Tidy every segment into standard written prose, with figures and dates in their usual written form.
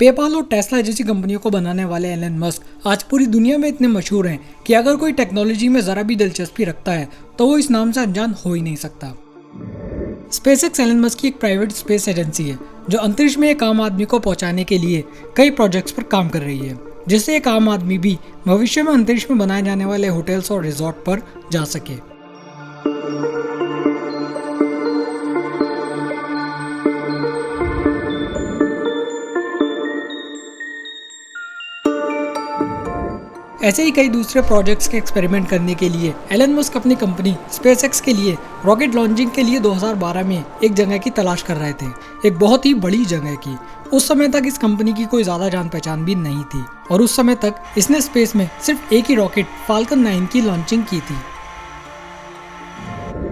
PayPal और Tesla जैसी कंपनियों को बनाने वाले एलन मस्क आज पूरी दुनिया में इतने मशहूर हैं कि अगर कोई टेक्नोलॉजी में जरा भी दिलचस्पी रखता है तो वो इस नाम से अनजान हो ही नहीं सकता। स्पेसएक्स एलन मस्क की एक प्राइवेट स्पेस एजेंसी है जो अंतरिक्ष में एक आम आदमी को पहुंचाने के लिए कई प्रोजेक्ट्स पर काम कर रही है, जिससे एक आम आदमी भी भविष्य में अंतरिक्ष में बनाए जाने वाले होटल्स और रिजॉर्ट पर जा सके। ऐसे ही कई दूसरे प्रोजेक्ट्स के एक्सपेरिमेंट करने के लिए एलन मस्क अपनी कंपनी स्पेसएक्स के लिए रॉकेट लॉन्चिंग के लिए 2012 में एक जगह की तलाश कर रहे थे, एक बहुत ही बड़ी जगह की। उस समय तक इस कंपनी की कोई ज्यादा जान पहचान भी नहीं थी और उस समय तक इसने स्पेस में सिर्फ एक ही रॉकेट फाल्कन 9 की लॉन्चिंग की थी।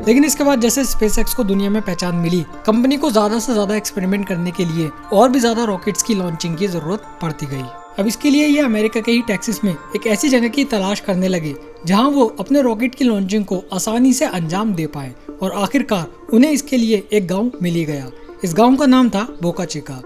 लेकिन इसके बाद जैसे स्पेसएक्स को दुनिया में पहचान मिली, कंपनी को ज्यादा से ज्यादा एक्सपेरिमेंट करने के लिए और भी ज्यादा रॉकेट्स की लॉन्चिंग की जरूरत पड़ती गई। अब इसके लिए ये अमेरिका के ही टेक्सास में एक ऐसी जगह की तलाश करने लगे जहां वो अपने रॉकेट की लॉन्चिंग को आसानी से अंजाम दे पाए और आखिरकार उन्हें इसके लिए एक गांव मिल ही गया। इस गांव का नाम था बोका चिका।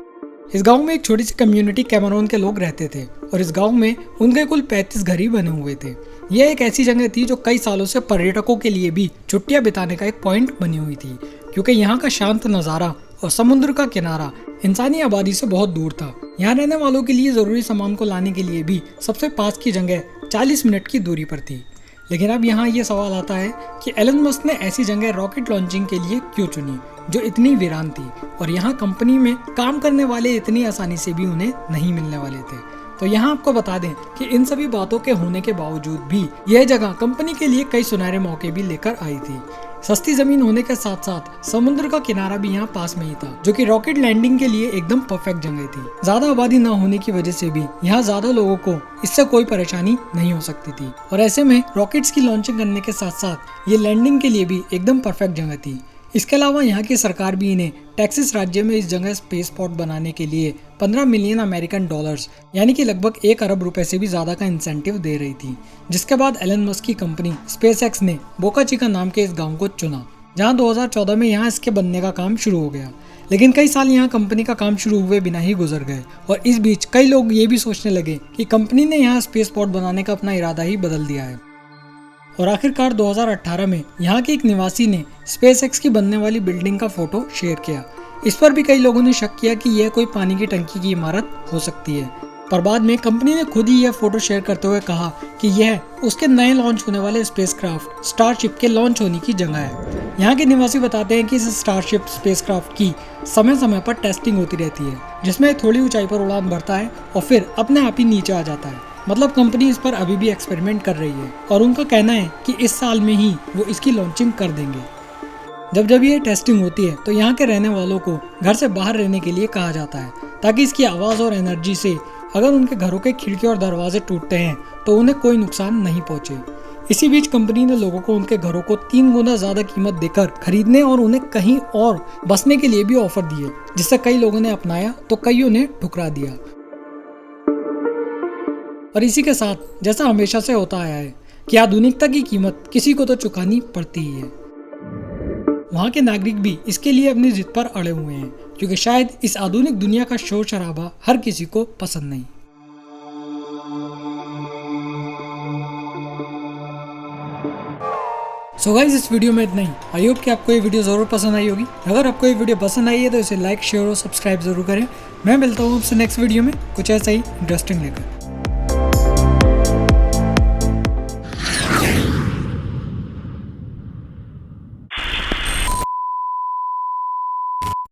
इस गांव में एक छोटी सी कम्युनिटी कैमरून के लोग रहते थे और इस गांव में उनके कुल 35 घर ही बने हुए थे। यह एक ऐसी जगह थी जो कई सालों से पर्यटकों के लिए भी छुट्टियां बिताने का एक पॉइंट बनी हुई थी, क्योंकि यहाँ का शांत नज़ारा और समुद्र का किनारा इंसानी आबादी से बहुत दूर था। यहाँ रहने वालों के लिए जरूरी सामान को लाने के लिए भी सबसे पास की जगह 40 मिनट की दूरी पर थी। लेकिन अब यहाँ ये सवाल आता है कि एलन मस्क ने ऐसी जगह रॉकेट लॉन्चिंग के लिए क्यों चुनी जो इतनी वीरान थी और यहाँ कंपनी में काम करने वाले इतनी आसानी से भी उन्हें नहीं मिलने वाले थे। तो यहाँ आपको बता दें कि इन सभी बातों के होने के बावजूद भी यह जगह कंपनी के लिए कई सुनहरे मौके भी लेकर आई थी। सस्ती जमीन होने के साथ साथ समुद्र का किनारा भी यहाँ पास में ही था, जो कि रॉकेट लैंडिंग के लिए एकदम परफेक्ट जगह थी। ज्यादा आबादी न होने की वजह से भी यहाँ ज्यादा लोगों को इससे कोई परेशानी नहीं हो सकती थी और ऐसे में रॉकेट्स की लॉन्चिंग करने के साथ साथ ये लैंडिंग के लिए भी एकदम परफेक्ट जगह थी। इसके अलावा यहाँ की सरकार भी इन्हें टेक्सास राज्य में इस जगह स्पेस पोर्ट बनाने के लिए 15 मिलियन अमेरिकन डॉलर्स यानी कि लगभग 1 अरब रुपए से भी ज्यादा का इंसेंटिव दे रही थी। जिसके बाद एलन मस्क की कंपनी स्पेसएक्स ने बोका चिका नाम के इस गांव को चुना, जहां 2014 में यहाँ इसके बनने का काम शुरू हो गया। लेकिन कई साल यहाँ कंपनी का काम शुरू हुए बिना ही गुजर गए और इस बीच कई लोग ये भी सोचने लगे कि कंपनी ने यहाँ स्पेस पोर्ट बनाने का अपना इरादा ही बदल दिया है। और आखिरकार 2018 में यहाँ के एक निवासी ने स्पेसएक्स की बनने वाली बिल्डिंग का फोटो शेयर किया। इस पर भी कई लोगों ने शक किया कि यह कोई पानी की टंकी की इमारत हो सकती है, पर बाद में कंपनी ने खुद ही यह फोटो शेयर करते हुए कहा कि यह उसके नए लॉन्च होने वाले स्पेसक्राफ्ट स्टारशिप के लॉन्च होने की जगह है। यहाँ के निवासी बताते हैं कि इस स्टारशिप स्पेसक्राफ्ट की समय समय पर टेस्टिंग होती रहती है, जिसमें थोड़ी ऊंचाई पर उड़ान भरता है और फिर अपने आप ही नीचे आ जाता है। मतलब कंपनी इस पर अभी भी एक्सपेरिमेंट कर रही है और उनका कहना है कि इस साल में ही वो इसकी लॉन्चिंग कर देंगे। जब ये टेस्टिंग होती है तो यहाँ के रहने वालों को घर से बाहर रहने के लिए कहा जाता है, ताकि इसकी आवाज़ और एनर्जी से अगर उनके घरों के खिड़की और दरवाजे टूटते हैं तो उन्हें कोई नुकसान नहीं पहुँचे। इसी बीच कंपनी ने लोगों को उनके घरों को 3 गुना ज़्यादा कीमत देकर खरीदने और उन्हें कहीं और बसने के लिए भी ऑफर दिए, जिससे कई लोगों ने अपनाया तो कईयों ने ठुकरा दिया। और इसी के साथ जैसा हमेशा से होता आया है कि आधुनिकता की कीमत किसी को तो चुकानी पड़ती ही है। वहाँ के नागरिक भी इसके लिए अपनी जिद पर अड़े हुए हैं, क्योंकि शायद इस आधुनिक दुनिया का शोर शराबा हर किसी को पसंद नहीं। सो गाइस, इस वीडियो में इतना ही। आई होप कि आपको ये वीडियो जरूर पसंद आई होगी। अगर आपको ये वीडियो पसंद आई है तो इसे लाइक, शेयर और सब्सक्राइब जरूर करें। मैं मिलता हूँ आपसे नेक्स्ट वीडियो में कुछ ऐसा ही इंटरेस्टिंग लेकर।